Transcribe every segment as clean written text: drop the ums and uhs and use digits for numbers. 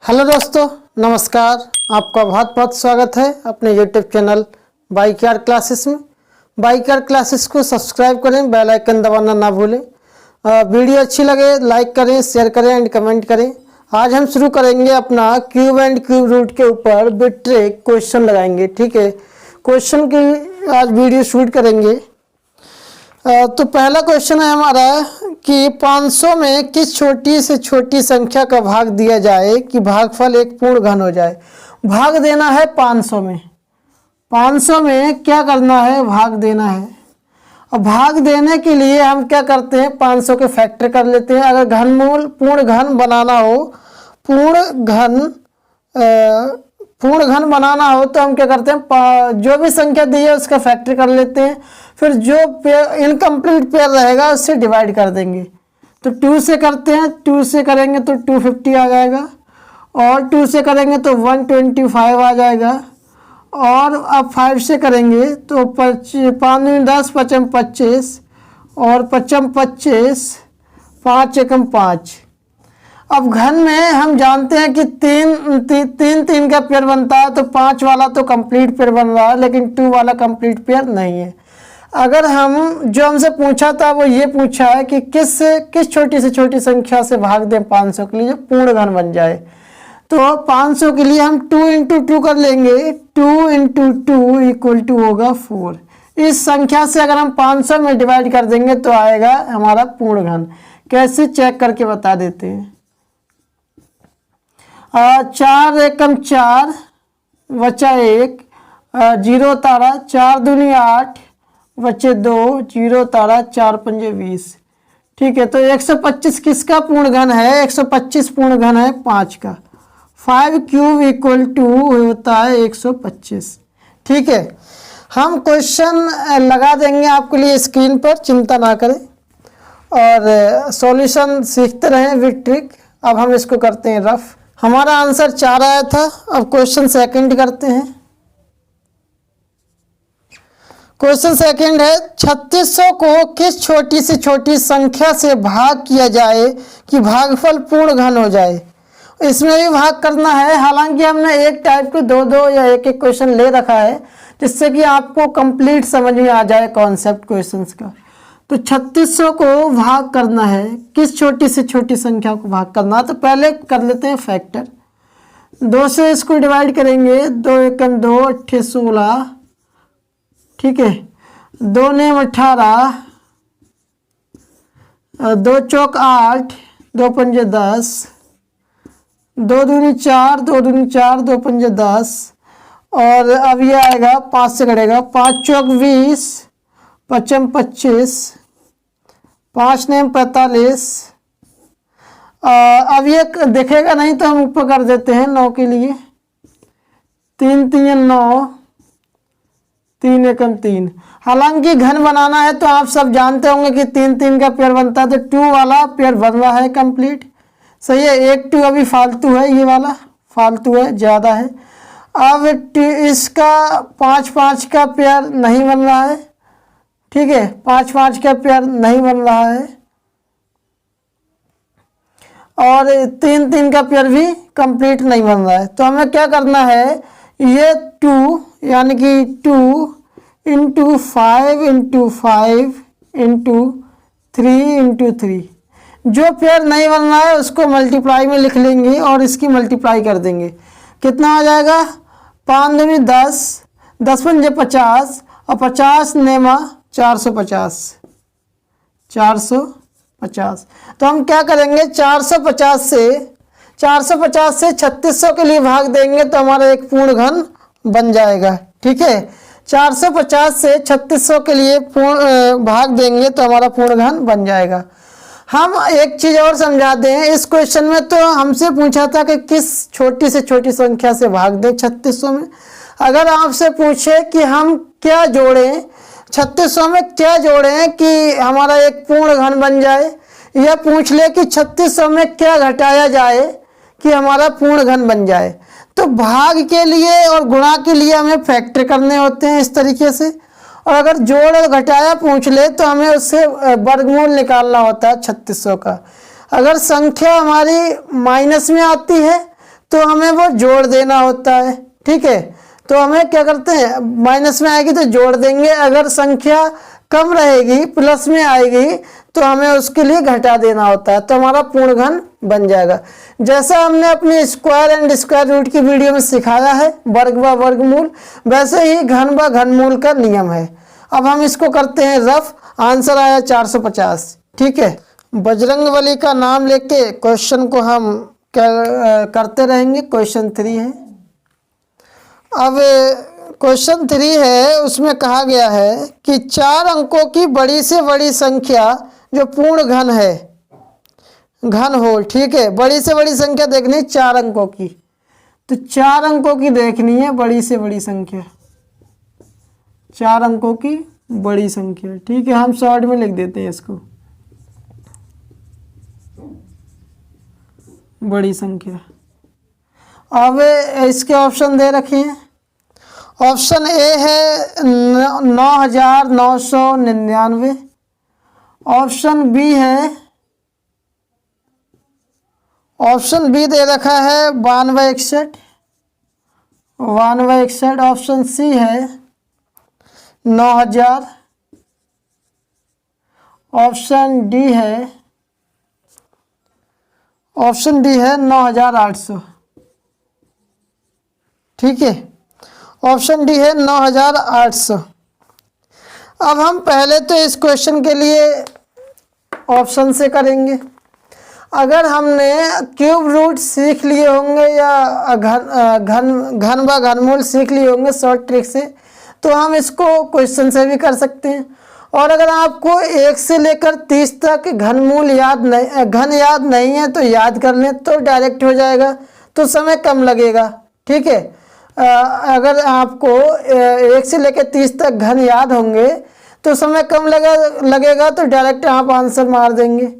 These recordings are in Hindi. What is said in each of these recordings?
हेलो दोस्तों, नमस्कार। आपका बहुत बहुत स्वागत है अपने यूट्यूब चैनल बाइक क्लासेस में। बाइक क्लासेस को सब्सक्राइब करें, बेल आइकन दबाना ना भूलें। वीडियो अच्छी लगे लाइक करें, शेयर करें एंड कमेंट करें। आज हम शुरू करेंगे अपना क्यूब एंड क्यूब रूट के ऊपर बिट ट्रिक क्वेश्चन लगाएंगे। ठीक है, क्वेश्चन की आज वीडियो शूट करेंगे। तो पहला क्वेश्चन है हमारा कि 500 में किस छोटी से छोटी संख्या का भाग दिया जाए कि भागफल एक पूर्ण घन हो जाए। भाग देना है 500 में। 500 में क्या करना है? भाग देना है। और भाग देने के लिए हम क्या करते हैं? 500 के फैक्टर कर लेते हैं। अगर घनमूल पूर्ण घन बनाना हो, पूर्ण घन बनाना हो तो हम क्या करते हैं? जो भी संख्या दी है उसका फैक्टर कर लेते हैं। फिर जो पेयर इनकम्प्लीट पेयर रहेगा उससे डिवाइड कर देंगे। तो 2 से करते हैं, 2 से करेंगे तो 250 आ जाएगा, और 2 से करेंगे तो 125 आ जाएगा, और अब 5 से करेंगे तो 5 10 5 25, और 5 25, 5 एकम 5। अब घन में हम जानते हैं कि तीन का पेयर बनता है, तो 5 वाला तो कंप्लीट पेयर बन रहा है, लेकिन 2 वाला कंप्लीट पेयर नहीं है। अगर हम जो हमसे पूछा था वो ये पूछा है कि किस छोटी से छोटी संख्या से भाग दें 500 के लिए जो पूर्ण घन बन जाए। तो 500 के लिए हम 2 × 2 कर लेंगे। 2 × 2 इक्वल टू होगा 4। इस संख्या से अगर हम 500 में डिवाइड कर देंगे तो आएगा हमारा पूर्ण घन। कैसे चेक करके बता देते हैं। 4 एकम 4 बचा 1, 0 तारा, 4 दूनी 8 बचे 2, 0 तारा, 4 पंजे 20। ठीक है, तो 125 किसका पूर्ण घन है? 125 पूर्ण घन है 5 का। 5 क्यूब इक्वल टू होता है 125। ठीक है, हम क्वेश्चन लगा देंगे आपके लिए स्क्रीन पर, चिंता ना करें, और सॉल्यूशन सीखते रहें विद ट्रिक। अब हम इसको करते हैं रफ। हमारा आंसर 4 आया था। अब क्वेश्चन सेकंड करते हैं। क्वेश्चन सेकंड है 3600 को किस छोटी से छोटी संख्या से भाग किया जाए कि भागफल पूर्ण घन हो जाए। इसमें भी भाग करना है। हालांकि हमने एक टाइप के 2-2 या एक क्वेश्चन ले रखा है जिससे कि आपको कंप्लीट समझ में आ जाए कॉन्सेप्ट क्वेश्चंस का। तो 3600 को भाग करना है, किस छोटी से छोटी संख्या को भाग करना है। तो पहले कर लेते हैं फैक्टर। 2 से इसको डिवाइड करेंगे। 2 एकम 2, 8 16। ठीक है, 2 नेम 18, 2 चौक 8, 2 पंजे 10, 2 दूनी 4, 2 दूनी 4, 2 पंजे 10, और अब ये आएगा 5 से कटेगा। 5 चौक 20, 5 25, 5 नेम 45। अब ये देखेगा नहीं तो हम ऊपर कर देते हैं 9 के लिए। 3 3 9, 3 एकम 3। हालांकि घन बनाना है तो आप सब जानते होंगे कि 3 का पेयर बनता है, तो 2 वाला पेयर बन रहा है कंप्लीट। सही है, 1 2 अभी फालतू है, ये वाला फालतू है, ज़्यादा है। अब इसका 5 5 का पेयर नहीं बन रहा है। ठीक है, 5 5 का पेयर नहीं बन रहा है, और 3 3 का पेयर भी कंप्लीट नहीं बन रहा है। तो हमें क्या करना है? ये 2 यानी कि 2 × 5 × 5 × 3 × 3। जो पेयर नहीं बन रहा है उसको मल्टीप्लाई में लिख लेंगे और इसकी मल्टीप्लाई कर देंगे। कितना आ जाएगा? 5 दूनी 10, 10 पंजे 50, और 50 नेमा 450। 450। तो हम क्या करेंगे? 450 से 3600 के लिए भाग देंगे तो हमारा एक पूर्ण घन बन जाएगा। ठीक है, 450 से 3600 के लिए भाग देंगे तो हमारा पूर्ण घन बन जाएगा। हम एक चीज़ और समझा दें। इस क्वेश्चन में तो हमसे पूछा था कि किस छोटी से छोटी संख्या से भाग दें 3600 में। अगर आपसे पूछे कि हम क्या जोड़ें 3600 में, क्या जोड़ें कि हमारा एक पूर्ण घन बन जाए, या पूछ ले कि 3600 में क्या घटाया जाए कि हमारा पूर्ण घन बन जाए, तो भाग के लिए और गुणा के लिए हमें फैक्टर करने होते हैं इस तरीके से। और अगर जोड़ और घटाया पूछ ले तो हमें उससे वर्गमूल निकालना होता है 3600 का। अगर संख्या हमारी माइनस में आती है तो हमें वो जोड़ देना होता है। ठीक है, तो हमें क्या करते हैं, माइनस में आएगी तो जोड़ देंगे, अगर संख्या कम रहेगी प्लस में आएगी तो हमें उसके लिए घटा देना होता है, तो हमारा पूर्ण घन बन जाएगा। जैसा हमने अपनी स्क्वायर एंड स्क्वायर रूट की वीडियो में सिखाया है वर्ग व वर्गमूल, वैसे ही घन व घनमूल का नियम है। अब हम इसको करते हैं रफ, आंसर आया 450। ठीक है, बजरंगबली का नाम लेके क्वेश्चन को हम क्या करते रहेंगे। क्वेश्चन 3 है। अब क्वेश्चन 3 है, उसमें कहा गया है कि 4 अंकों की बड़ी से बड़ी संख्या जो पूर्ण घन है, घन होल। ठीक है, बड़ी से बड़ी संख्या देखनी है 4 अंकों की, तो 4 अंकों की देखनी है बड़ी से बड़ी संख्या, 4 अंकों की बड़ी संख्या। ठीक है, हम शॉर्ट में लिख देते हैं इसको, बड़ी संख्या। अब इसके ऑप्शन दे रखे हैं। ऑप्शन ए है 9999, ऑप्शन बी है, ऑप्शन बी दे रखा है 9261, ऑप्शन सी है 9000, ऑप्शन डी है 9800। ठीक है, ऑप्शन डी है 9800। अब हम पहले तो इस क्वेश्चन के लिए ऑप्शन से करेंगे। अगर हमने क्यूब रूट सीख लिए होंगे या घन व घनमूल सीख लिए होंगे शॉर्ट ट्रिक से, तो हम इसको क्वेश्चन से भी कर सकते हैं। और अगर आपको 1 से लेकर 30 तक घन याद नहीं है तो याद कर लें, तो डायरेक्ट हो जाएगा, तो समय कम लगेगा। ठीक है, अगर आपको 1 से लेकर 30 तक घन याद होंगे तो समय कम लगेगा, तो डायरेक्ट आप आंसर मार देंगे।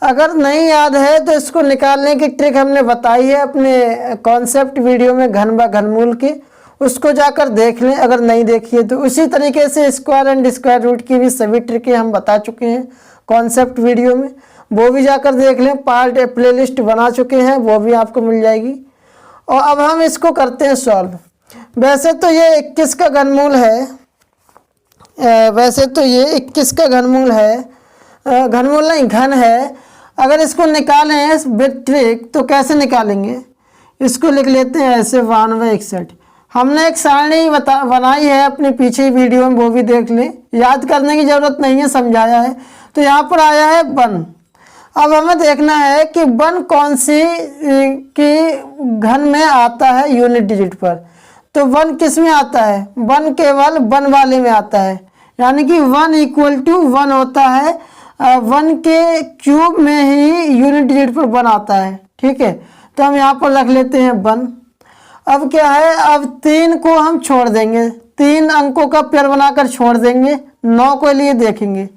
अगर नहीं याद है तो इसको निकालने की ट्रिक हमने बताई है अपने कॉन्सेप्ट वीडियो में घन व घनमूल की, उसको जाकर देख लें अगर नहीं देखी है तो। उसी तरीके से स्क्वायर एंड स्क्वायर रूट की भी सभी ट्रिकें हम बता चुके हैं कॉन्सेप्ट वीडियो में, वो भी जाकर देख लें। पार्ट प्लेलिस्ट बना चुके हैं, वो भी आपको मिल जाएगी। और अब हम इसको करते हैं सॉल्व। वैसे तो ये 21 का घनमूल है, वैसे तो ये 21 का घनमूल है, घनमूल नहीं घन है। अगर इसको निकालें विद ट्रिक तो कैसे निकालेंगे, इसको लिख लेते हैं ऐसे 9261। हमने एक सारणी बनाई है अपने पीछे वीडियो में, वो भी देख लें, याद करने की ज़रूरत नहीं है, समझाया है। तो यहाँ पर आया है 1। अब हमें देखना है कि 1 कौन सी की घन में आता है यूनिट डिजिट पर। तो 1 किस में आता है, 1 केवल 1 वाले में आता है, यानी कि 1 = 1 होता है। 1 के क्यूब में ही यूनिट डिजिट पर 1 आता है। ठीक है, तो हम यहाँ पर रख लेते हैं 1। अब क्या है, अब 3 को हम छोड़ देंगे, 3 अंकों का पेयर बनाकर छोड़ देंगे। 9 के लिए देखेंगे,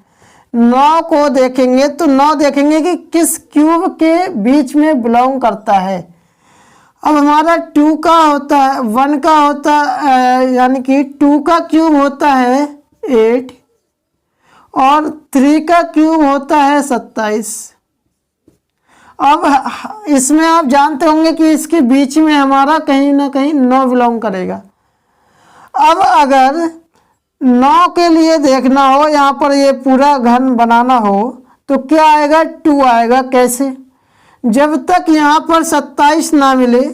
9 को देखेंगे तो 9 देखेंगे कि किस क्यूब के बीच में बिलोंग करता है। अब हमारा 2 का होता है, 1 का होता है, यानी कि 2 का क्यूब होता है 8 और 3 का क्यूब होता है 27। अब इसमें आप जानते होंगे कि इसके बीच में हमारा कहीं ना कहीं 9 बिलोंग करेगा। अब अगर 9 के लिए देखना हो, यहाँ पर ये पूरा घन बनाना हो, तो क्या आएगा, 2 आएगा। कैसे, जब तक यहाँ पर 27 ना मिले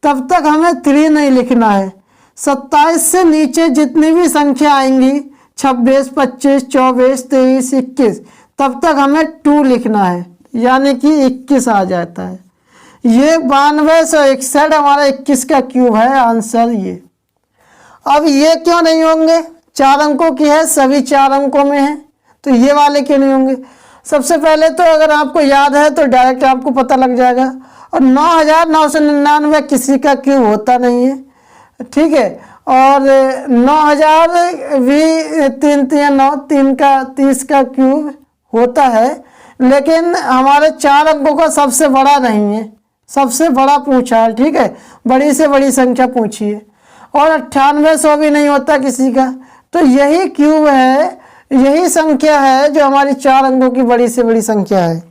तब तक हमें 3 नहीं लिखना है। 27 से नीचे जितनी भी संख्या आएंगी, 26, 25, 24, 23, 21, तब तक हमें 2 लिखना है, यानी कि 21 आ जाता है। ये 9261 हमारा 21 का क्यूब है, आंसर ये। अब ये क्यों नहीं होंगे, 4 अंकों की है, सभी 4 अंकों में है, तो ये वाले क्यों नहीं होंगे। सबसे पहले तो अगर आपको याद है तो डायरेक्ट आपको पता लग जाएगा। और 9999 किसी का क्यूब होता नहीं है। ठीक है, और 9000 भी 3 3 9 3 का 30 का क्यूब होता है, लेकिन हमारे 4 अंकों का सबसे बड़ा नहीं है, सबसे बड़ा पूछा है। ठीक है, बड़ी से बड़ी संख्या पूछी है। और 9800 भी नहीं होता किसी का। तो यही क्यूब है, यही संख्या है जो हमारी 4 अंकों की बड़ी से बड़ी संख्या है।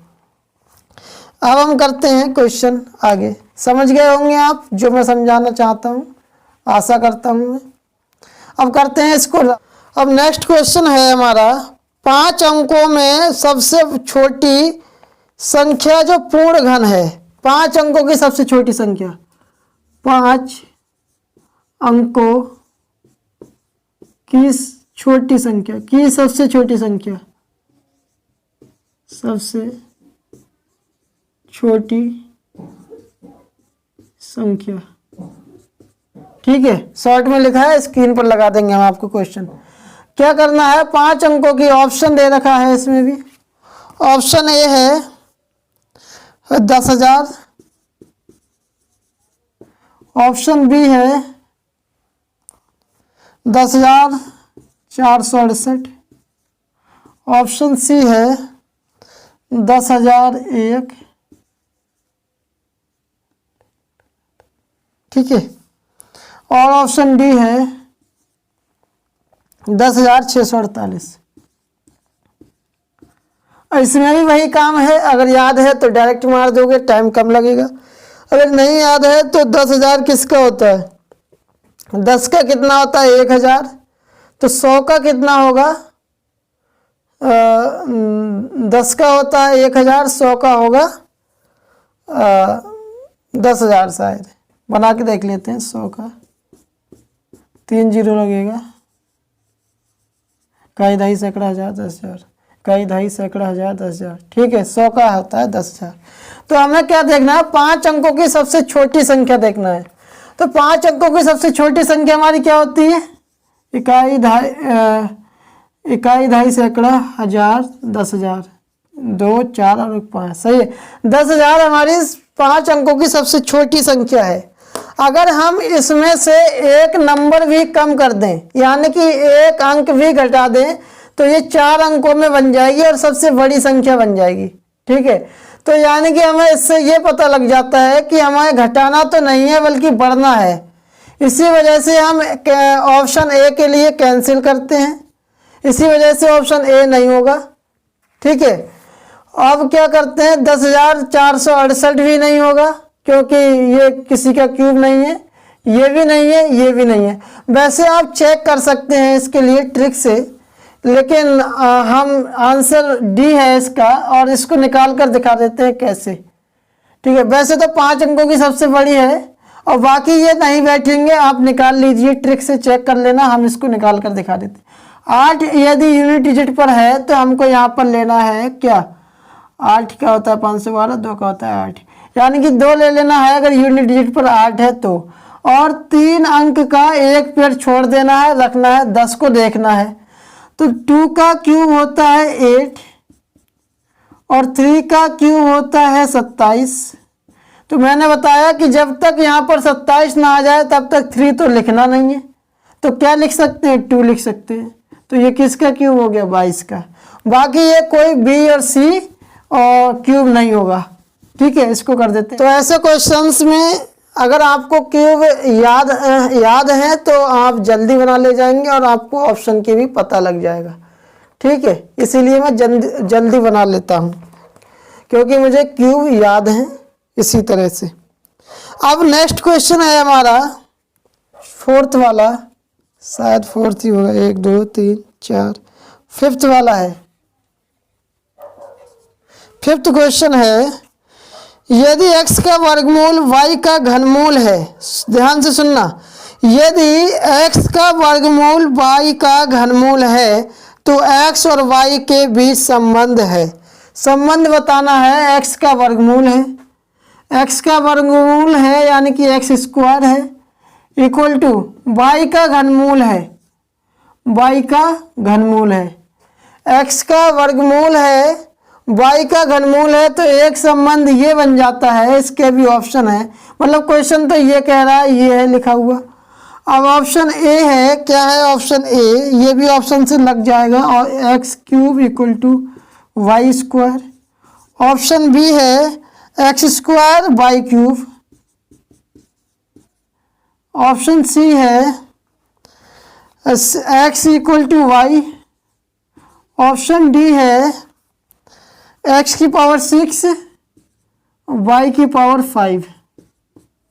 अब हम करते हैं क्वेश्चन आगे। समझ गए होंगे आप जो मैं समझाना चाहता हूँ, आशा करता हूँ मैं। अब करते हैं इसको। अब नेक्स्ट क्वेश्चन है हमारा, 5 अंकों में सबसे छोटी संख्या जो पूर्ण घन है, 5 अंकों की सबसे छोटी संख्या, 5 अंकों की छोटी संख्या की सबसे छोटी संख्या, सबसे छोटी संख्या। ठीक है, शॉर्ट में लिखा है, स्क्रीन पर लगा देंगे हम आपको क्वेश्चन। क्या करना है, 5 अंकों की ऑप्शन दे रखा है इसमें भी। ऑप्शन ए है 10,000, ऑप्शन बी है 10,468, ऑप्शन सी है 10,001। ठीक है, और ऑप्शन डी है 10,648। इसमें भी वही काम है, अगर याद है तो डायरेक्ट मार दोगे, टाइम कम लगेगा। अगर नहीं याद है तो 10,000 किसका होता है, 10 का कितना होता है 1,000, तो 100 का कितना होगा, 10 का होता है 1,000, 100 का होगा 10,000। शायद बना के देख लेते हैं। 100 का 3 जीरो लगेगा, कई ढाई सैकड़ा हज़ार 10,000, कई ढाई सैकड़ा हज़ार 10,000। ठीक है, 100 का होता है 10,000। तो हमें क्या देखना है, 5 अंकों की सबसे छोटी संख्या देखना है। तो 5 अंकों की सबसे छोटी संख्या हमारी क्या होती है, इकाई ढाई सैकड़ा हज़ार 10,000, 2 4 और 5। सही है, 10,000 हमारी 5 अंकों की सबसे छोटी संख्या है। अगर हम इसमें से एक नंबर भी कम कर दें, यानी कि एक अंक भी घटा दें, तो ये 4 अंकों में बन जाएगी और सबसे बड़ी संख्या बन जाएगी। ठीक है, तो यानी कि हमें इससे ये पता लग जाता है कि हमें घटाना तो नहीं है बल्कि बढ़ना है। इसी वजह से हम ऑप्शन ए के लिए कैंसिल करते हैं, इसी वजह से ऑप्शन ए नहीं होगा। ठीक है, अब क्या करते हैं, 10,468 भी नहीं होगा, क्योंकि ये किसी का क्यूब नहीं है, ये भी नहीं है, ये भी नहीं है। वैसे आप चेक कर सकते हैं इसके लिए ट्रिक से, लेकिन हम आंसर डी है इसका, और इसको निकाल कर दिखा देते हैं कैसे। ठीक है, वैसे तो 5 अंकों की सबसे बड़ी है, और बाकी ये नहीं बैठेंगे, आप निकाल लीजिए, ट्रिक से चेक कर लेना, हम इसको निकाल कर दिखा देते हैं। 8 यदि यूनिट डिजिट पर है तो हमको यहाँ पर लेना है क्या, 8 का होता है 512, 2 का होता है 8, यानी कि 2 ले लेना है अगर यूनिट डिजिट पर 8 है तो, और 3 अंक का एक पेड़ छोड़ देना है, रखना है 10 को देखना है। तो 2 का क्यूब होता है 8 और 3 का क्यूब होता है 27। तो मैंने बताया कि जब तक यहाँ पर 27 ना आ जाए तब तक 3 तो लिखना नहीं है, तो क्या लिख सकते हैं, 2 लिख सकते हैं। तो ये किसका क्यूब हो गया, 22 का। बाकी ये कोई बी और सी और क्यूब नहीं होगा। ठीक है, इसको कर देते हैं। तो ऐसे क्वेश्चंस में अगर आपको क्यूब याद है तो आप जल्दी बना ले जाएंगे और आपको ऑप्शन की भी पता लग जाएगा। ठीक है, इसीलिए मैं जल्दी बना लेता हूँ, क्योंकि मुझे क्यूब याद है इसी तरह से। अब नेक्स्ट क्वेश्चन है हमारा 4th वाला, शायद 4th ही होगा, 1 2 3 4, 5th वाला है। 5th क्वेश्चन है, यदि x का वर्गमूल y का घनमूल है, ध्यान से सुनना, यदि x का वर्गमूल y का घनमूल है तो x और y के बीच संबंध है। संबंध बताना है, x का वर्गमूल है, x का वर्गमूल है यानी कि x² है, इक्वल टू y का घनमूल है, y का घनमूल है, x का वर्गमूल है, y का घनमूल है, तो एक संबंध ये बन जाता है। इसके भी ऑप्शन है, मतलब क्वेश्चन तो ये कह रहा है, ये है लिखा हुआ। अब ऑप्शन ए है, क्या है ऑप्शन ए, ये भी ऑप्शन से लग जाएगा, और x³ equal to y²। Option B है x² y³। ऑप्शन सी है x equal to y। Option D है x की पावर 6 y की पावर 5।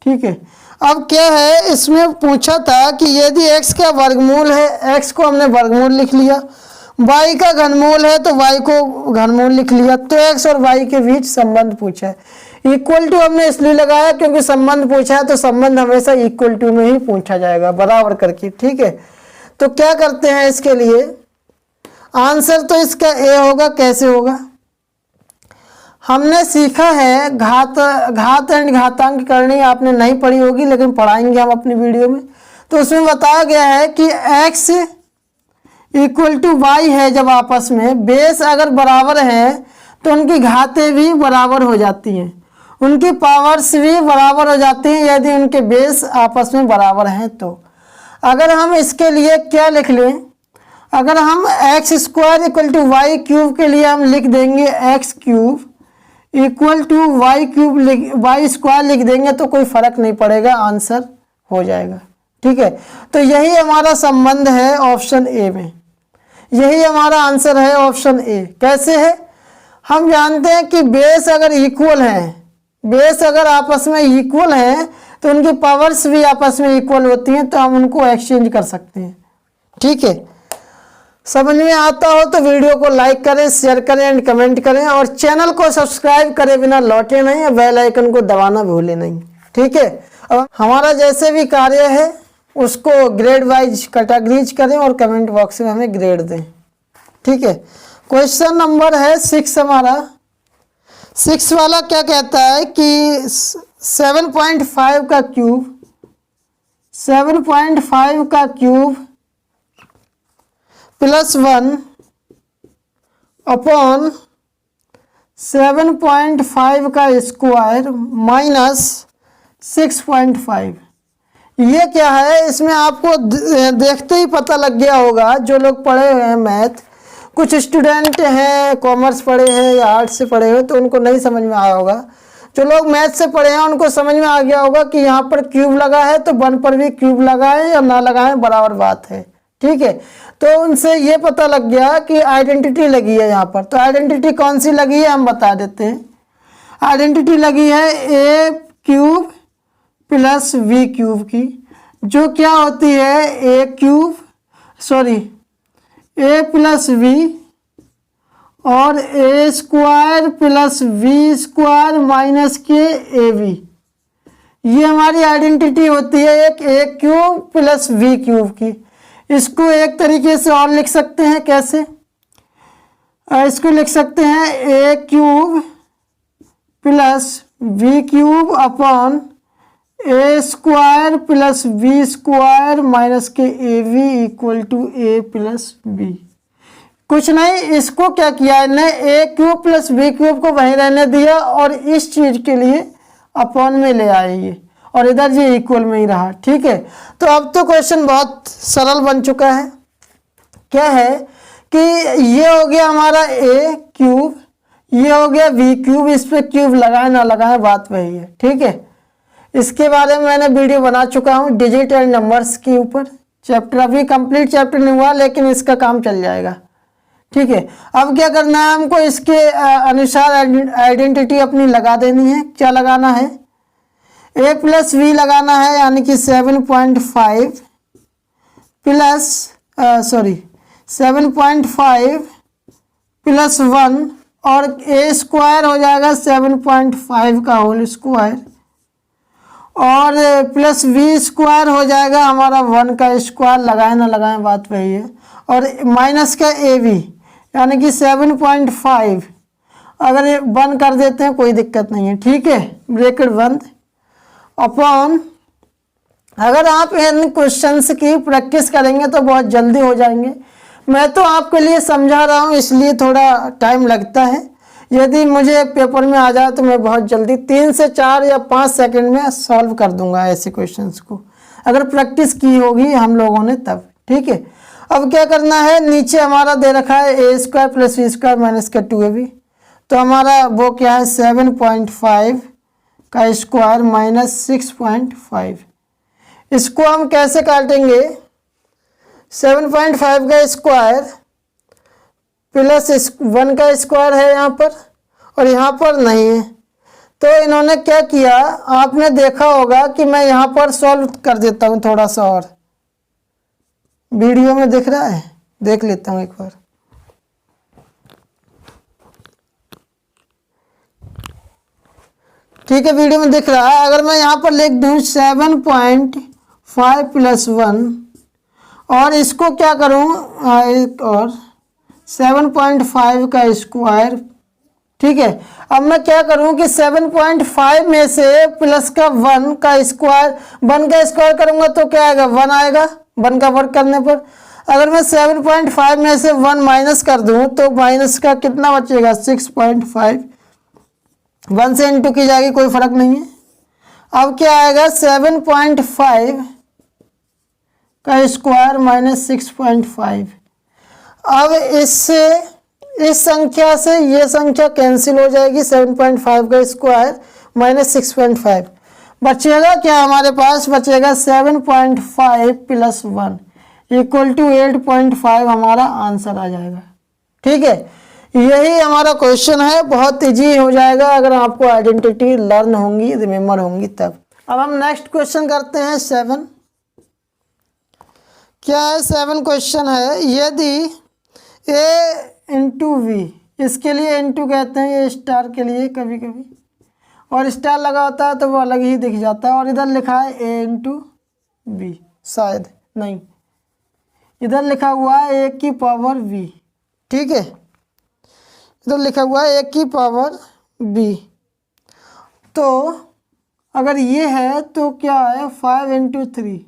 ठीक है। अब क्या है, इसमें पूछा था कि यदि x का वर्गमूल है, x को हमने वर्गमूल लिख लिया, y का घनमूल है तो y को घनमूल लिख लिया, तो x और y के बीच संबंध पूछा है। इक्वल टू हमने इसलिए लगाया क्योंकि संबंध पूछा है तो संबंध हमेशा इक्वल टू में ही पूछा जाएगा, बराबर करके, ठीक है। तो क्या करते हैं इसके लिए, आंसर तो इसका ए होगा। कैसे होगा, हमने सीखा है घात एंड घातांक करनी, आपने नहीं पढ़ी होगी लेकिन पढ़ाएंगे हम अपनी वीडियो में। तो उसमें बताया गया है कि x इक्वल टू वाई है, जब आपस में बेस अगर बराबर है तो उनकी घातें भी बराबर हो जाती हैं, उनकी पावर्स भी बराबर हो जाती हैं यदि उनके बेस आपस में बराबर हैं। तो अगर हम इसके लिए क्या लिख लें, अगर हम X square equal to Y cube के लिए हम लिख देंगे X cube equal to Y cube, Y square लिख देंगे तो कोई फर्क नहीं पड़ेगा, आंसर हो जाएगा, ठीक है। तो यही हमारा संबंध है ऑप्शन ए में, यही हमारा आंसर है ऑप्शन ए। कैसे है, हम जानते हैं कि बेस अगर इक्वल हैं, बेस अगर आपस में इक्वल हैं तो उनकी पावर्स भी आपस में इक्वल होती हैं, तो हम उनको एक्सचेंज कर सकते हैं, ठीक है। समझ में आता हो तो वीडियो को लाइक करें, शेयर करें एंड कमेंट करें, और चैनल को सब्सक्राइब करे बिना लौटे नहीं, और बेल आइकन को दबाना भूले नहीं, ठीक है। और हमारा जैसे भी कार्य है उसको ग्रेड वाइज कैटेगरीज करें और कमेंट बॉक्स में हमें ग्रेड दें, ठीक है। क्वेश्चन नंबर है 6 हमारा। 6 वाला क्या कहता है कि 7.5 का क्यूब, 7.5 का क्यूब प्लस 1 अपॉन 7.5 का स्क्वायर माइनस 6.5, ये क्या है, इसमें आपको देखते ही पता लग गया होगा। जो लोग पढ़े हुए हैं मैथ, कुछ स्टूडेंट हैं कॉमर्स पढ़े हैं या आर्ट्स से पढ़े हुए तो उनको नहीं समझ में आया होगा। जो लोग मैथ से पढ़े हैं उनको समझ में आ गया होगा कि यहाँ पर क्यूब लगा है तो 1 पर भी क्यूब लगाएं या ना लगाएं बराबर बात है, ठीक है। तो उनसे ये पता लग गया कि आइडेंटिटी लगी है यहाँ पर। तो आइडेंटिटी कौन सी लगी है हम बता देते हैं। आइडेंटिटी लगी है a cube plus b cube की, जो क्या होती है ए प्लस वी और a square plus b square minus के ए वी, ये हमारी आइडेंटिटी होती है एक a cube plus b cube की। इसको एक तरीके से और लिख सकते हैं, कैसे, इसको लिख सकते हैं a cube plus b cube upon a square plus b square minus के a b equal to a plus b. कुछ नहीं, इसको क्या किया है ने a cube plus b cube को वहीं रहने दिया और इस चीज के लिए अपॉन में ले आए ये, और इधर ये इक्वल में ही रहा, ठीक है। तो अब तो क्वेश्चन बहुत सरल बन चुका है। क्या है कि ये हो गया हमारा ए क्यूब, ये हो गया वी क्यूब, इस पे क्यूब लगाए ना लगाए बात वही है, ठीक है। इसके बारे में मैंने वीडियो बना चुका हूँ डिजिट एंड नंबर्स के ऊपर, चैप्टर अभी कंप्लीट चैप्टर नहीं हुआ लेकिन इसका काम चल जाएगा, ठीक है। अब क्या करना है हमको, इसके अनुसार आइडेंटिटी अपनी लगा देनी है। क्या लगाना है, ए प्लस वी लगाना है, यानी कि 7.5 प्लस 7.5 प्लस 1 और ए स्क्वायर हो जाएगा 7.5 का होल स्क्वायर और प्लस वी स्क्वायर हो जाएगा हमारा 1 का स्क्वायर, लगाए ना लगाए बात वही है, और माइनस का ए वी यानी कि 7.5 अगर ये बंद कर देते हैं कोई दिक्कत नहीं है, ठीक है, ब्रैकेट बंद अपॉन। अगर आप इन क्वेश्चंस की प्रैक्टिस करेंगे तो बहुत जल्दी हो जाएंगे। मैं तो आपके लिए समझा रहा हूँ इसलिए थोड़ा टाइम लगता है, यदि मुझे पेपर में आ जाए तो मैं बहुत जल्दी 3 से 4 या 5 सेकंड में सॉल्व कर दूंगा ऐसे क्वेश्चंस को, अगर प्रैक्टिस की होगी हम लोगों ने तब, ठीक है। अब क्या करना है, नीचे हमारा दे रखा है a square plus b square minus का 2ab, तो हमारा वो क्या है 7.5 का स्क्वायर माइनस 6.5। इसको हम कैसे काटेंगे, 7.5 का स्क्वायर प्लस 1 का स्क्वायर है यहाँ पर और यहाँ पर नहीं है, तो इन्होंने क्या किया, आपने देखा होगा कि मैं यहाँ पर सॉल्व कर देता हूँ थोड़ा सा, और वीडियो में दिख रहा है, देख लेता हूँ एक बार। ठीक है, वीडियो में दिख रहा है। अगर मैं यहाँ पर लिख दूँ 7.5 + 1 और इसको क्या करूँ, एक और 7.5 का स्क्वायर। ठीक है, अब मैं क्या करूं कि 7.5 में से प्लस का 1 का स्क्वायर, 1 का स्क्वायर करूंगा तो क्या आएगा, 1 आएगा 1 का वर्ग करने पर। अगर मैं 7.5 में से 1 माइनस कर दूं तो माइनस का कितना बचेगा, 6.5। 1 से इंटू की जाएगी, कोई फर्क नहीं है। अब क्या आएगा, 7.5 का स्क्वायर माइनस 6.5। अब इससे, इस संख्या से ये संख्या कैंसिल हो जाएगी, 7.5 का स्क्वायर माइनस 6.5। बचेगा क्या हमारे पास, बचेगा 7.5 + 1 = 8.5 हमारा आंसर आ जाएगा। ठीक है, यही हमारा क्वेश्चन है, बहुत इजी हो जाएगा अगर आपको आइडेंटिटी लर्न होंगी, रिमेम्बर होंगी तब। अब हम नेक्स्ट क्वेश्चन करते हैं 7। क्या है 7 क्वेश्चन है, यदि a × v, इसके लिए इंटू कहते हैं, ये स्टार के लिए कभी कभी, और स्टार लगा होता है तो वो अलग ही दिख जाता है। और इधर लिखा है a × v, शायद नहीं, इधर लिखा हुआ है a की पावर v। ठीक है, इधर लिखा हुआ है a की पावर v। तो अगर ये है तो क्या है, 5 × 3,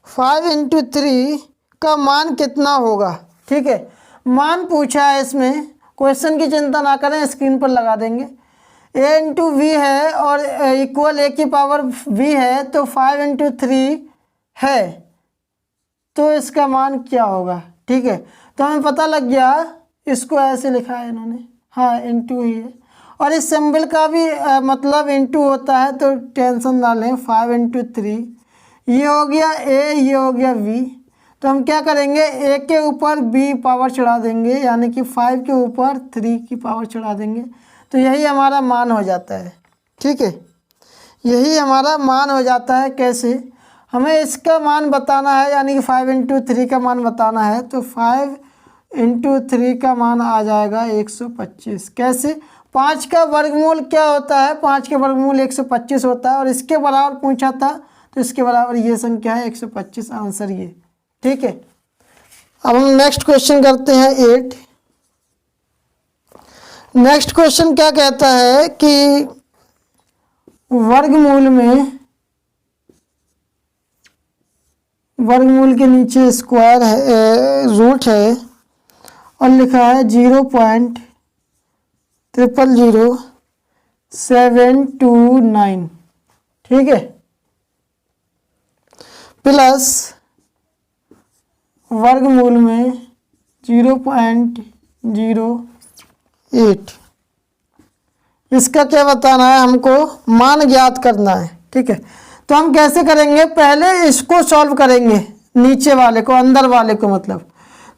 5 × 3 का मान कितना होगा। ठीक है, मान पूछा है इसमें, क्वेश्चन की चिंता ना करें, स्क्रीन पर लगा देंगे। a × v है और इक्वल a की पावर v है, तो 5 × 3 है, तो इसका मान क्या होगा। ठीक है, तो हमें पता लग गया, इसको ऐसे लिखा है इन्होंने, हाँ इंटू ही है, और इस सिंबल का भी मतलब इंटू होता है, तो टेंशन ना लें। 5 × 3, ये हो गया a, ये हो गया v, तो हम क्या करेंगे, a के ऊपर b पावर चढ़ा देंगे, यानी कि 5 के ऊपर 3 की पावर चढ़ा देंगे, तो यही हमारा मान हो जाता है। ठीक है, यही हमारा मान हो जाता है। कैसे, हमें इसका मान बताना है, यानी कि 5 × 3 का मान बताना है, तो 5 × 3 का मान आ जाएगा 125। कैसे, 5 का वर्गमूल क्या होता है, 5 का वर्गमूल 125 होता है, और इसके बराबर पूछा था, तो इसके बराबर ये संख्या है 125, आंसर ये। ठीक है, अब हम नेक्स्ट क्वेश्चन करते हैं 8। नेक्स्ट क्वेश्चन क्या कहता है कि वर्गमूल में, वर्गमूल के नीचे स्क्वायर है, रूट है, और लिखा है 0.000729। ठीक है, प्लस वर्गमूल में 0.08। इसका क्या बताना है, हमको मान ज्ञात करना है। ठीक है, तो हम कैसे करेंगे, पहले इसको सॉल्व करेंगे, नीचे वाले को, अंदर वाले को मतलब।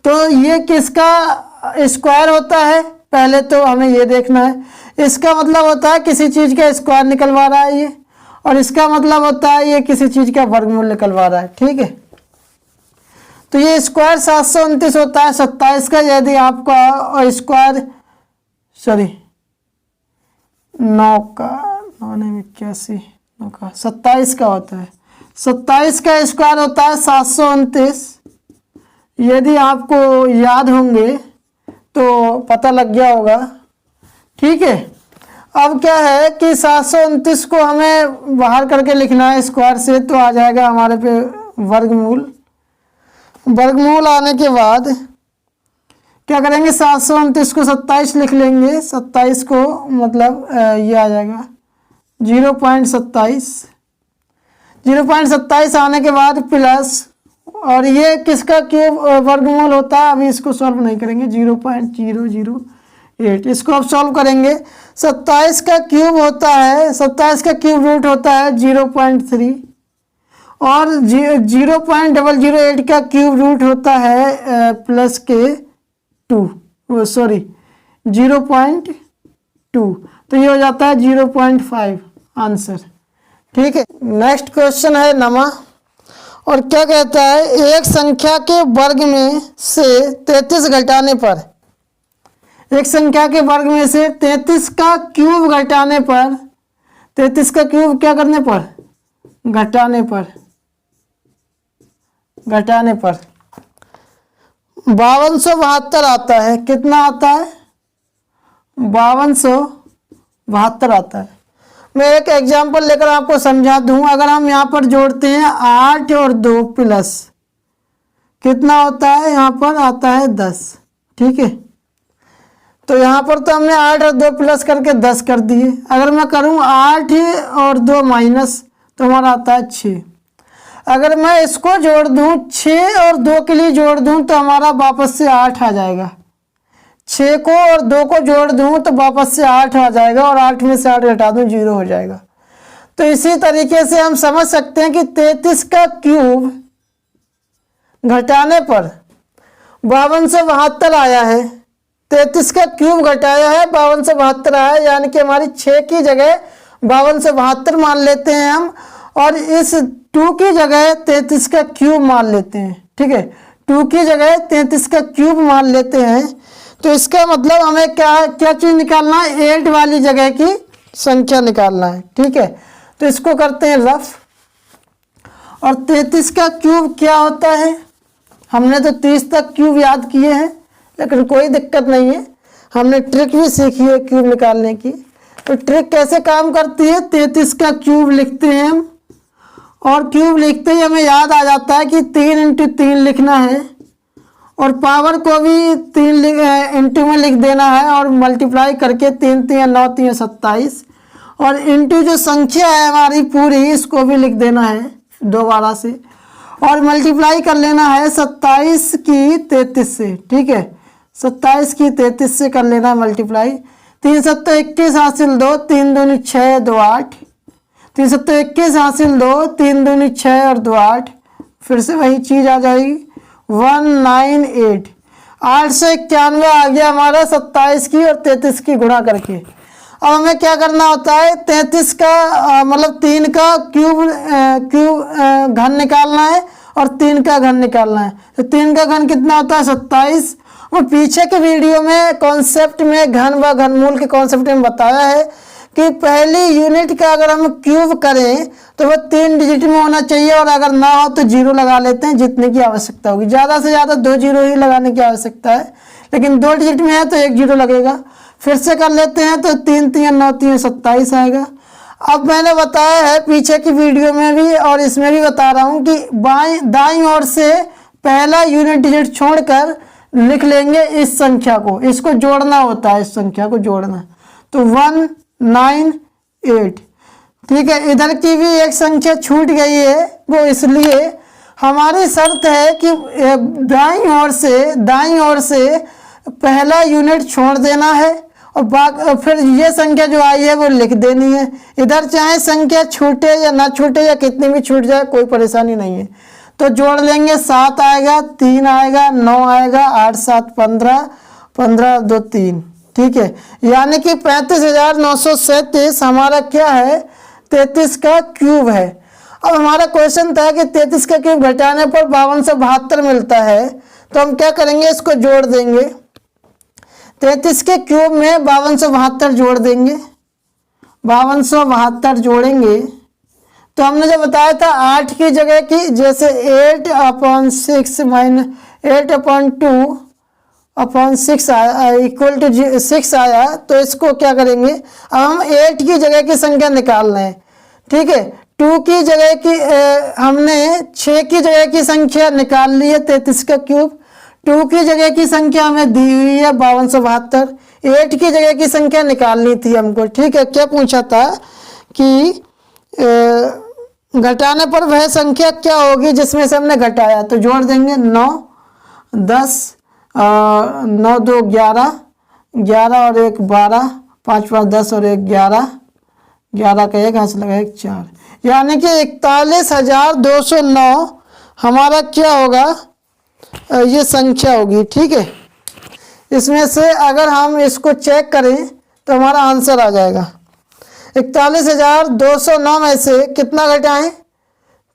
तो ये किसका स्क्वायर होता है, पहले तो हमें ये देखना है। इसका मतलब होता है किसी चीज़ का स्क्वायर निकलवा रहा है ये, और इसका मतलब होता है ये किसी चीज़ का वर्गमूल निकलवा रहा है। ठीक है, तो ये स्क्वायर 729 होता है 27 का, यदि आपका स्क्वायर, सॉरी 9 का, 9 का 27 का होता है, 27 का स्क्वायर होता है 729। यदि आपको याद होंगे तो पता लग गया होगा। ठीक है, अब क्या है कि 729 को हमें बाहर करके लिखना है स्क्वायर से, तो आ जाएगा हमारे पे वर्गमूल। वर्गमूल आने के बाद क्या करेंगे, 729 को 27 लिख लेंगे, 27 को मतलब ये आ जाएगा 0.27। 0.27 आने के बाद प्लस, और ये किसका क्यूब वर्गमूल होता है, अभी इसको सॉल्व नहीं करेंगे, 0.008। इसको अब सॉल्व करेंगे। 27 का क्यूब होता है, 27 का क्यूब रूट होता है 0.3, और 0.008 का क्यूब रूट होता है प्लस के 2, सॉरी 0.2। तो ये हो जाता है 0.5 आंसर। ठीक है, नेक्स्ट क्वेश्चन है नमा, और क्या कहता है, एक संख्या के वर्ग में से 33 घटाने पर, एक संख्या के वर्ग में से 33 का क्यूब घटाने पर, 33 का क्यूब क्या करने पर, घटाने पर, घटाने पर 5272 आता है। कितना आता है, 5272 आता है। मैं एक एग्जांपल लेकर आपको समझा दूं। अगर हम यहाँ पर जोड़ते हैं 8 और 2 प्लस, कितना होता है, यहाँ पर आता है 10। ठीक है, तो यहाँ पर तो हमने 8 और 2 प्लस करके 10 कर दिए। अगर मैं करूँ 8 और 2 माइनस, तो हमारा आता है 6। अगर मैं इसको जोड़ दूँ, 6 और 2 के लिए जोड़ दूँ, तो हमारा वापस से 8 आ जाएगा। 6 को और 2 को जोड़ दूँ तो वापस से 8 आ जाएगा, और 8 में से 8 घटा दूँ 0 हो जाएगा। तो इसी तरीके से हम समझ सकते हैं कि 33 का क्यूब घटाने पर 5272 आया है। 33 का क्यूब घटाया है, 5272 आया है, यानी कि हमारी 6 की जगह 5272 मान लेते हैं हम, और इस 2 की जगह 33 का क्यूब मान लेते हैं। ठीक है, 2 की जगह 33 का क्यूब मान लेते हैं। तो इसका मतलब हमें क्या चीज़ निकालना है, 8 वाली जगह की संख्या निकालना है। ठीक है, तो इसको करते हैं रफ। और 33 का क्यूब क्या होता है, हमने तो 30 तक क्यूब याद किए हैं, लेकिन कोई दिक्कत नहीं है, हमने ट्रिक भी सीखी है क्यूब निकालने की। तो ट्रिक कैसे काम करती है, 33 का क्यूब लिखते हैं हम, और क्यूब लिखते ही हमें याद आ जाता है कि 3 इंटू 3 लिखना है, और पावर को भी 3 इंटू में लिख देना है, और मल्टीप्लाई करके 3 3 9 3 27, और इंटू जो संख्या है हमारी पूरी, इसको भी लिख देना है दोबारा से, और मल्टीप्लाई कर लेना है 27 की 33 से। ठीक है, 27 की 33 से कर लेना मल्टीप्लाई। 3 7 21 हासिल 2, 3 दूनी 6 2 8, 3 7 21 हासिल 2, 3 दूनी 6 और 2 8, फिर से वही चीज़ आ जाएगी 198। 8 से 91 आ गया हमारा 27 की और 33 की गुणा करके। अब हमें क्या करना होता है, 33 का मतलब 3 का क्यूब घन निकालना है, और 3 का घन निकालना है। तो 3 का घन कितना होता है, 27। और पीछे के वीडियो में कॉन्सेप्ट में घन व घनमूल के कॉन्सेप्ट में बताया है कि पहली यूनिट का अगर हम क्यूब करें तो वह 3 डिजिट में होना चाहिए, और अगर ना हो तो 0 लगा लेते हैं जितने की आवश्यकता होगी। ज़्यादा से ज़्यादा 2 0 ही लगाने की आवश्यकता है, लेकिन 2 डिजिट में है तो 1 0 लगेगा। फिर से कर लेते हैं तो 3 3 9 3 27 आएगा। अब मैंने बताया है पीछे की वीडियो में भी और इसमें भी बता रहा हूँ कि दाईं ओर से पहला यूनिट डिजिट छोड़कर लिख लेंगे इस संख्या को, इसको जोड़ना होता है, इस संख्या को जोड़ना। तो 198। ठीक है, इधर की भी एक संख्या छूट गई है, वो इसलिए हमारी शर्त है कि दाईं ओर से पहला यूनिट छोड़ देना है, और फिर ये संख्या जो आई है वो लिख देनी है। इधर चाहे संख्या छूटे या ना छूटे या कितनी भी छूट जाए कोई परेशानी नहीं है। तो जोड़ लेंगे, 7 आएगा, 3 आएगा, 9 आएगा, 8 7 15, 15 2 3। ठीक है, यानी कि 35,937 हमारा क्या है, 33 का क्यूब है। अब हमारा क्वेश्चन था कि 33 का क्यूब घटाने पर 5272 मिलता है, तो हम क्या करेंगे, इसको जोड़ देंगे। 33 के क्यूब में 5272 जोड़ देंगे, 5272 जोड़ेंगे तो हमने जो बताया था 8 की जगह की, जैसे 8/6 माइनस 8/2/6 आया इक्वल टू 6 आया, तो इसको क्या करेंगे, अब हम 8 की जगह की संख्या निकाल रहे हैं। ठीक है, 2 की जगह की हमने 6 की जगह की संख्या निकाल ली है 33 का क्यूब। 2 की जगह की संख्या हमें दी हुई है 5272। 8 की जगह की संख्या निकालनी थी हमको। ठीक है, क्या पूछा था कि घटाने पर वह संख्या क्या होगी जिसमें से हमने घटाया, तो जोड़ देंगे 9 10 9 2 11, 11 और 1 12, 5 5 10 और 1 11, 11 का 1 हाथ लगा 1 4, यानी कि 41,209 हमारा क्या होगा, ये संख्या होगी। ठीक है, इसमें से अगर हम इसको चेक करें तो तो हमारा आंसर आ जाएगा 41,209 में से कितना घटाएं,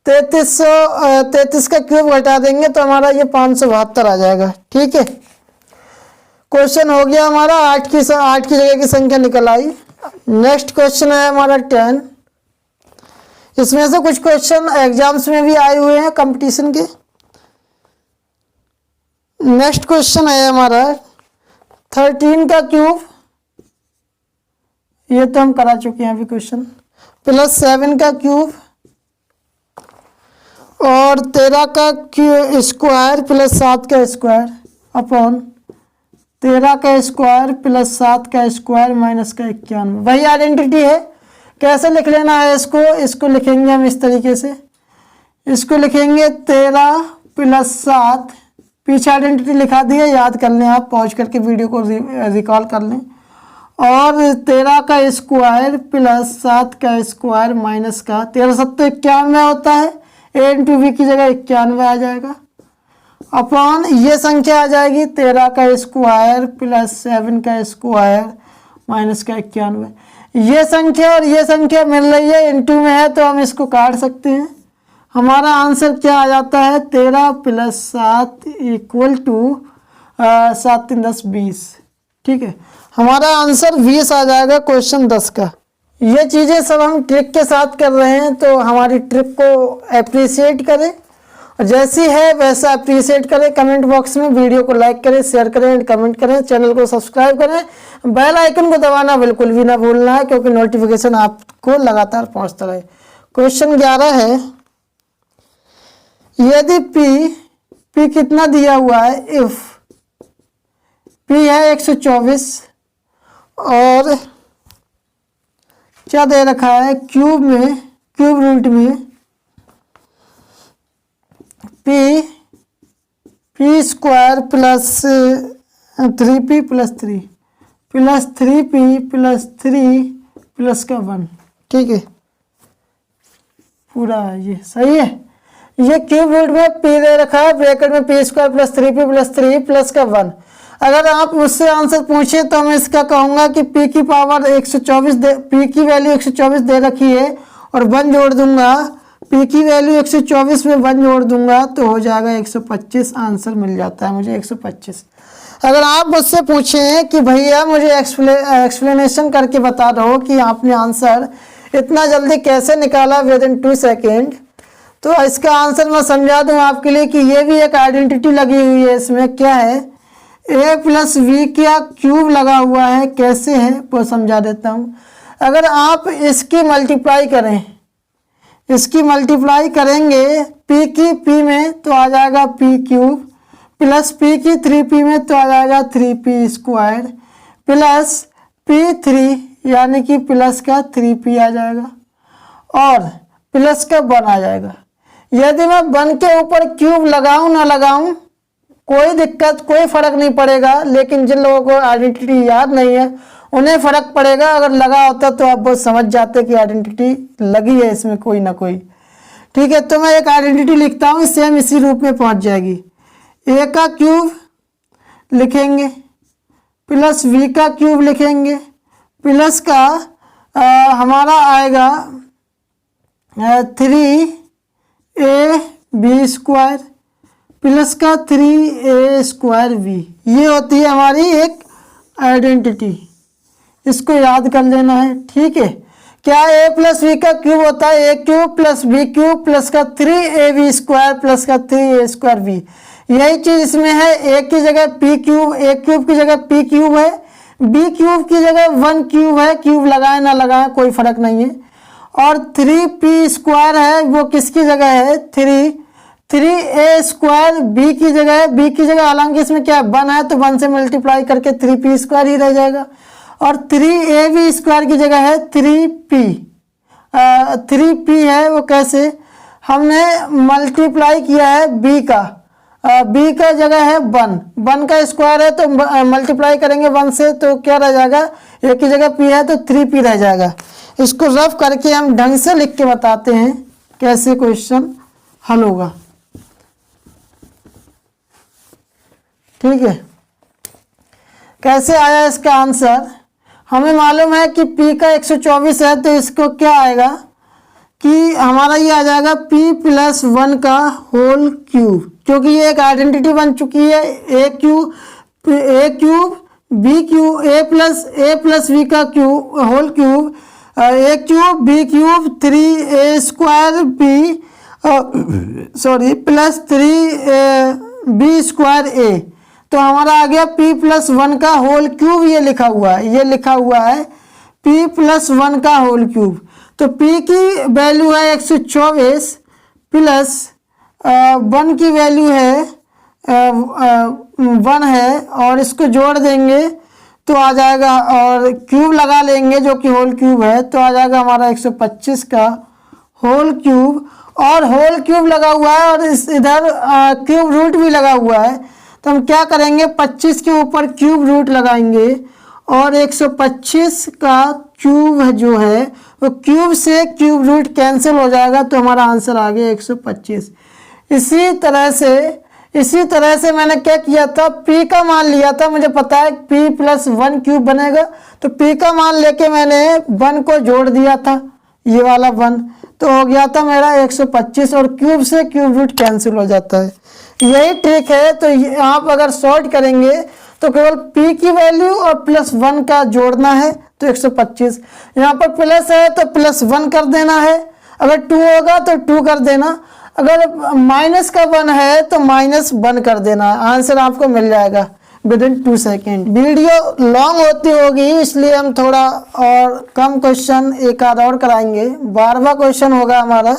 33 का क्यूब घटा देंगे तो हमारा ये 572 आ जाएगा। ठीक है, क्वेश्चन हो गया हमारा। 8 की जगह की संख्या निकल आई। नेक्स्ट क्वेश्चन है हमारा 10। इसमें से कुछ क्वेश्चन एग्जाम्स में भी आए हुए हैं कंपटीशन के। नेक्स्ट क्वेश्चन है हमारा 13 का क्यूब, ये तो हम करा चुके हैं अभी क्वेश्चन, प्लस 7 का क्यूब और 13 का स्क्वायर प्लस 7 का स्क्वायर अपॉन 13 का स्क्वायर प्लस 7 का स्क्वायर माइनस का 91। वही आइडेंटिटी है। कैसे लिख लेना है इसको लिखेंगे हम इस तरीके से, इसको लिखेंगे 13 प्लस 7, पीछे आइडेंटिटी लिखा दी है, याद कर लें आप, पॉज करके वीडियो को रिकॉल कर लें, और 13 का स्क्वायर प्लस 7 का स्क्वायर माइनस का 13 7 91 होता है, a इंटू वी की जगह 91 आ जाएगा, अपॉन ये संख्या आ जाएगी 13 का स्क्वायर प्लस 7 का स्क्वायर माइनस का 91। ये संख्या और ये संख्या मिल रही है, इंटू में है तो हम इसको काट सकते हैं। हमारा आंसर क्या आ जाता है, 13 प्लस 7 इक्वल टू 7 3 10 20। ठीक है, हमारा आंसर 20 आ जाएगा क्वेश्चन 10 का। ये चीज़ें सब हम ट्रिक के साथ कर रहे हैं, तो हमारी ट्रिक को अप्रिशिएट करें और जैसी है वैसा अप्रिशिएट करें। कमेंट बॉक्स में वीडियो को लाइक करें, शेयर करें एंड कमेंट करें। चैनल को सब्सक्राइब करें, बेल आइकन को दबाना बिल्कुल भी ना भूलना है, क्योंकि नोटिफिकेशन आपको लगातार पहुंचता रहे। क्वेश्चन 11 है, यदि P कितना दिया हुआ है, इफ P है 124 और क्या दे रखा है, क्यूब रूट में P square plus 3P plus 3 plus 3P plus 3 plus का 1। ठीक है, पूरा ये सही है। ये क्यूब रूट में P दे रखा है, ब्रैकेट में P square plus 3P plus 3 plus का 1। अगर आप मुझसे आंसर पूछे तो मैं इसका कहूँगा कि P की पावर 124 P की वैल्यू 124 दे रखी है और 1 जोड़ दूंगा, P की वैल्यू 124 में 1 जोड़ दूंगा तो हो जाएगा 125। आंसर मिल जाता है मुझे 125। अगर आप मुझसे पूछें कि भैया मुझे एक्सप्लेनेशन करके बता दो कि आपने आंसर इतना जल्दी कैसे निकाला विद इन 2 सेकेंड, तो इसका आंसर मैं समझा दूं आपके लिए कि ये भी एक आइडेंटिटी लगी हुई है। इसमें क्या है, a प्लस वी का क्यूब लगा हुआ है, कैसे है वो समझा देता हूँ। अगर आप इसकी मल्टीप्लाई करें, इसकी मल्टीप्लाई करेंगे P की P में तो आ जाएगा P क्यूब, प्लस P की 3P में तो आ जाएगा 3P स्क्वायर, प्लस P3 यानी कि प्लस का 3P आ जाएगा और प्लस का 1 आ जाएगा। यदि मैं 1 के ऊपर क्यूब लगाऊं ना लगाऊं कोई दिक्कत, कोई फर्क नहीं पड़ेगा, लेकिन जिन लोगों को आइडेंटिटी याद नहीं है उन्हें फर्क पड़ेगा। अगर लगा होता तो आप बहुत समझ जाते कि आइडेंटिटी लगी है इसमें कोई ना कोई। ठीक है, तो मैं एक आइडेंटिटी लिखता हूँ, सेम इसी रूप में पहुंच जाएगी। a का क्यूब लिखेंगे प्लस v का क्यूब लिखेंगे, प्लस का हमारा आएगा 3ab स्क्वायर प्लस का 3a स्क्वायर v। ये होती है हमारी एक आइडेंटिटी, इसको याद कर लेना है। ठीक है, क्या a प्लस v का क्यूब होता है a cube plus b cube plus का 3ab स्क्वायर प्लस का 3a स्क्वायर v। यही चीज इसमें है, a की जगह p क्यूब, a क्यूब की जगह p क्यूब है, b क्यूब की जगह 1 क्यूब है, क्यूब लगाए ना लगाए कोई फर्क नहीं है, और 3p स्क्वायर है वो किसकी जगह है, 3a स्क्वायर b की जगह है, b की जगह हालांकि इसमें क्या 1 है तो 1 से मल्टीप्लाई करके 3p स्क्वायर ही रह जाएगा, और 3ab स्क्वायर की जगह है 3p है वो कैसे, हमने मल्टीप्लाई किया है b का जगह है 1 का स्क्वायर है तो मल्टीप्लाई करेंगे 1 से तो क्या रह जाएगा, a की जगह p है तो 3p रह जाएगा। इसको रफ करके हम ढंग से लिख के बताते हैं कैसे क्वेश्चन हल होगा। ठीक है, कैसे आया इसका आंसर, हमें मालूम है कि p का 124 है, तो इसको क्या आएगा कि हमारा ये आ जाएगा p+1 का होल क्यूब, क्योंकि ये एक आइडेंटिटी बन चुकी है। a cube b cube a plus b का cube whole cube, a cube b cube 3a square b plus 3b square a। तो हमारा आ गया p+1 का होल क्यूब, ये लिखा हुआ है p+1 का होल क्यूब। तो p की वैल्यू है 124 प्लस 1 की वैल्यू है 1 है, और इसको जोड़ देंगे तो आ जाएगा, और क्यूब लगा लेंगे जो कि होल क्यूब है, तो आ जाएगा हमारा 125 का होल क्यूब। और होल क्यूब लगा हुआ है और इधर क्यूब रूट भी लगा हुआ है, तो हम क्या करेंगे 25 के ऊपर क्यूब रूट लगाएंगे और 125 का क्यूब जो है वो क्यूब से क्यूब रूट कैंसिल हो जाएगा, तो हमारा आंसर आ गया 125। इसी तरह से मैंने क्या किया था, p का मान लिया था, मुझे पता है p+1 क्यूब बनेगा, तो p का मान लेके मैंने 1 को जोड़ दिया था, ये वाला 1, तो हो गया था मेरा 125, और क्यूब से क्यूब रूट कैंसिल हो जाता है। यही ट्रिक है। तो आप अगर सॉर्ट करेंगे तो केवल p की वैल्यू और +1 का जोड़ना है, तो 125। यहाँ पर प्लस है तो +1 कर देना है, अगर 2 होगा तो 2 कर देना, अगर माइनस का 1 है तो -1 कर देना। आंसर आपको मिल जाएगा विदिन 2 सेकेंड। वीडियो लॉन्ग होती होगी, इसलिए हम थोड़ा और कम क्वेश्चन एक आध और कराएंगे। 12वां क्वेश्चन होगा हमारा,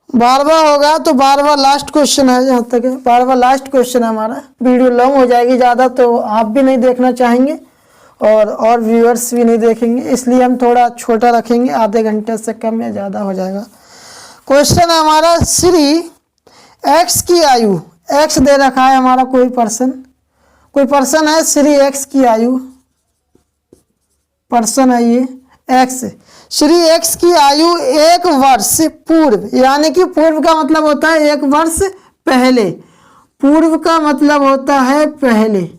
12वां होगा तो 12वां लास्ट क्वेश्चन है, जहाँ तक है 12वां लास्ट क्वेश्चन है हमारा। वीडियो लॉन्ग हो जाएगी ज़्यादा, तो आप भी नहीं देखना चाहेंगे और व्यूअर्स भी नहीं देखेंगे, इसलिए हम थोड़ा छोटा रखेंगे, आधे घंटे से कम या ज़्यादा हो जाएगा। क्वेश्चन है हमारा, श्री x की आयु, x दे रखा है हमारा कोई पर्सन है, श्री x की आयु, पर्सन है ये x, श्री x की आयु 1 वर्ष पूर्व, यानी कि पूर्व का मतलब होता है 1 वर्ष पहले, पूर्व का मतलब होता है पहले,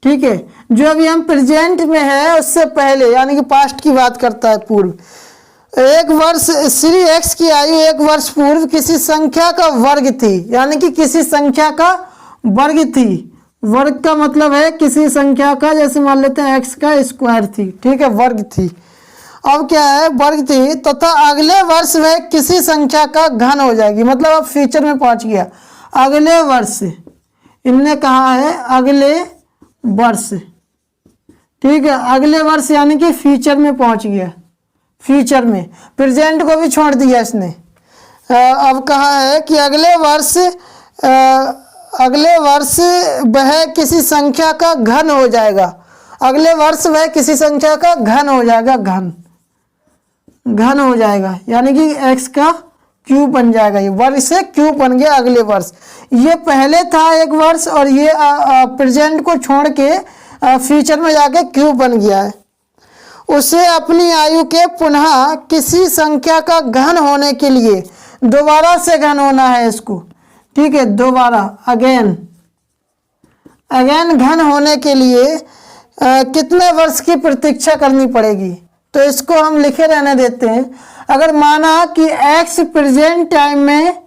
ठीक है। जो अभी हम प्रेजेंट में है उससे पहले, यानी कि पास्ट की बात करता है पूर्व। 1 वर्ष, श्री x की आयु 1 वर्ष पूर्व किसी संख्या का वर्ग थी, यानी कि किसी संख्या का वर्ग थी। वर्ग का मतलब है किसी संख्या का, जैसे मान लेते हैं x का स्क्वायर थी, ठीक है, वर्ग थी। अब क्या है, वर्ग थी तथा अगले वर्ष वह किसी संख्या का घन हो जाएगी, मतलब अब फ्यूचर में पहुंच गया। अगले वर्ष, इनने कहा है अगले वर्ष, ठीक है, अगले वर्ष यानी कि फ्यूचर में पहुंच गया, फ्यूचर में, प्रेजेंट को भी छोड़ दिया इसने। अब कहा है कि अगले वर्ष वह किसी संख्या का घन हो जाएगा, अगले वर्ष वह किसी संख्या का घन हो जाएगा, घन हो जाएगा, यानी कि x का क्यूब बन जाएगा, ये वर्ग से क्यूब बन गया अगले वर्ष। ये पहले था 1 वर्ष और ये प्रेजेंट को छोड़ के फ्यूचर में जाके क्यूब बन गया है। उसे अपनी आयु के पुनः किसी संख्या का घन होने के लिए दोबारा से घन होना है इसको, ठीक है, दोबारा अगेन घन होने के लिए कितने वर्ष की प्रतीक्षा करनी पड़ेगी। तो इसको हम लिखे रहने देते हैं। अगर माना कि x प्रेजेंट टाइम में,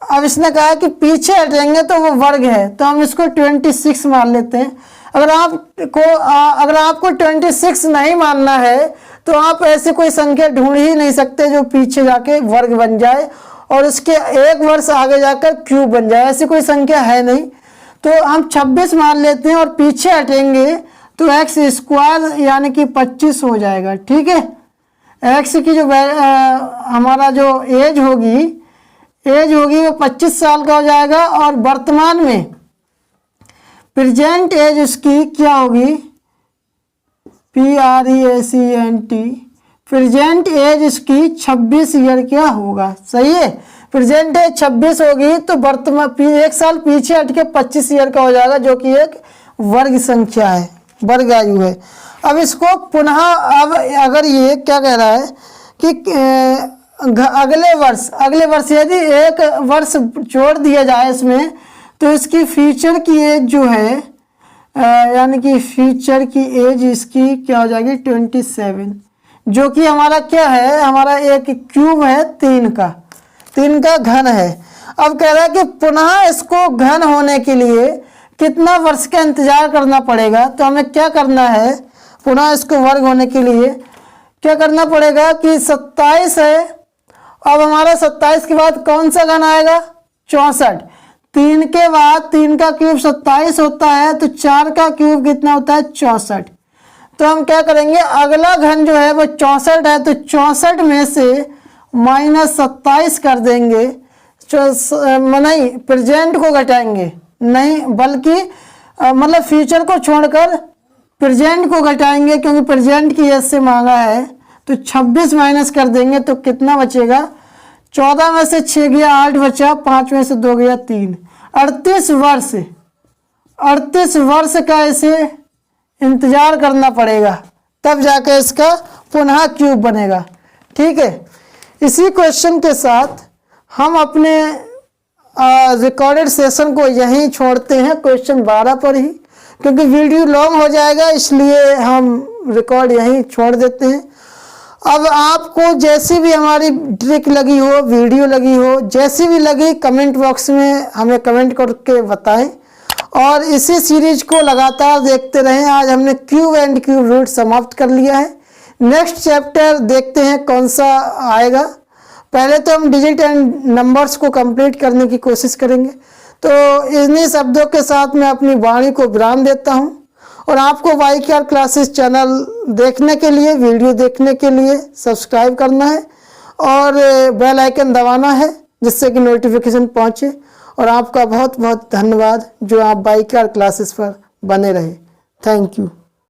अब इसने कहा कि पीछे हटेंगे तो वो वर्ग है, तो हम इसको 26 मान लेते हैं। अगर आपको 26 नहीं मानना है तो आप ऐसी कोई संख्या ढूंढ ही नहीं सकते जो पीछे जाके वर्ग बन जाए और उसके 1 वर्ष आगे जाकर क्यूब बन जाए, ऐसी कोई संख्या है नहीं। तो हम 26 मान लेते हैं और पीछे हटेंगे तो x स्क्वायर यानी कि 25 हो जाएगा, ठीक है। x की जो हमारा जो एज होगी वो 25 साल का हो जाएगा, और वर्तमान में प्रेजेंट एज उसकी क्या होगी, PRECENT, प्रेजेंट एज इसकी 26 ईयर क्या होगा, सही है। प्रेजेंट एज 26 होगी तो वर्तमान 1 साल पीछे हट के 25 ईयर का हो जाएगा, जो कि एक वर्ग संख्या है, वर्ग आयु है। अब इसको पुनः, अब अगर ये क्या कह रहा है कि अगले वर्ष यदि 1 वर्ष जोड़ दिया जाए इसमें, तो इसकी फ्यूचर की एज जो है यानी कि फ्यूचर की एज इसकी क्या हो जाएगी 27, जो कि हमारा क्या है, हमारा एक क्यूब है 3 का घन है। अब कह रहा है कि पुनः इसको घन होने के लिए कितना वर्ष का इंतजार करना पड़ेगा। तो हमें क्या करना है, पुनः इसको वर्ग होने के लिए क्या करना पड़ेगा कि 27 है। अब हमारा 27 के बाद कौन सा घन आएगा, 64। 3 के बाद 3 का क्यूब 27 होता है, तो 4 का क्यूब कितना होता है 64। तो हम क्या करेंगे, अगला घन जो है वो 64 है, तो 64 में से -27 कर देंगे। नहीं, प्रेजेंट को घटाएंगे, नहीं बल्कि मतलब फ्यूचर को छोड़कर प्रेजेंट को घटाएंगे, क्योंकि प्रेजेंट की एज से मांगा है। तो 26 माइनस कर देंगे तो कितना बचेगा, 14 में से 6 गया 8 बचा, 5 में से 2 गया 3, 38 वर्ष का इसे इंतजार करना पड़ेगा, तब जाकर इसका पुनः क्यूब बनेगा। ठीक है, इसी क्वेश्चन के साथ हम अपने रिकॉर्डेड सेशन को यहीं छोड़ते हैं, क्वेश्चन 12 पर ही, क्योंकि वीडियो लॉन्ग हो जाएगा, इसलिए हम रिकॉर्ड यहीं छोड़ देते हैं। अब आपको जैसी भी हमारी ट्रिक लगी हो, वीडियो लगी हो, जैसी भी लगी, कमेंट बॉक्स में हमें कमेंट करके बताएं, और इसी सीरीज को लगातार देखते रहें। आज हमने क्यूब एंड क्यूब रूट समाप्त कर लिया है। नेक्स्ट चैप्टर देखते हैं कौन सा आएगा। पहले तो हम डिजिट एंड नंबर्स को कंप्लीट करने की कोशिश करेंगे। तो इन्हीं शब्दों के साथ मैं अपनी वाणी को विराम देता हूं, और आपको YKR क्लासेस चैनल देखने के लिए, वीडियो देखने के लिए सब्सक्राइब करना है और बेल आइकन दबाना है, जिससे कि नोटिफिकेशन पहुंचे। और आपका बहुत बहुत धन्यवाद जो आप YKR क्लासेस पर बने रहे। Thank you.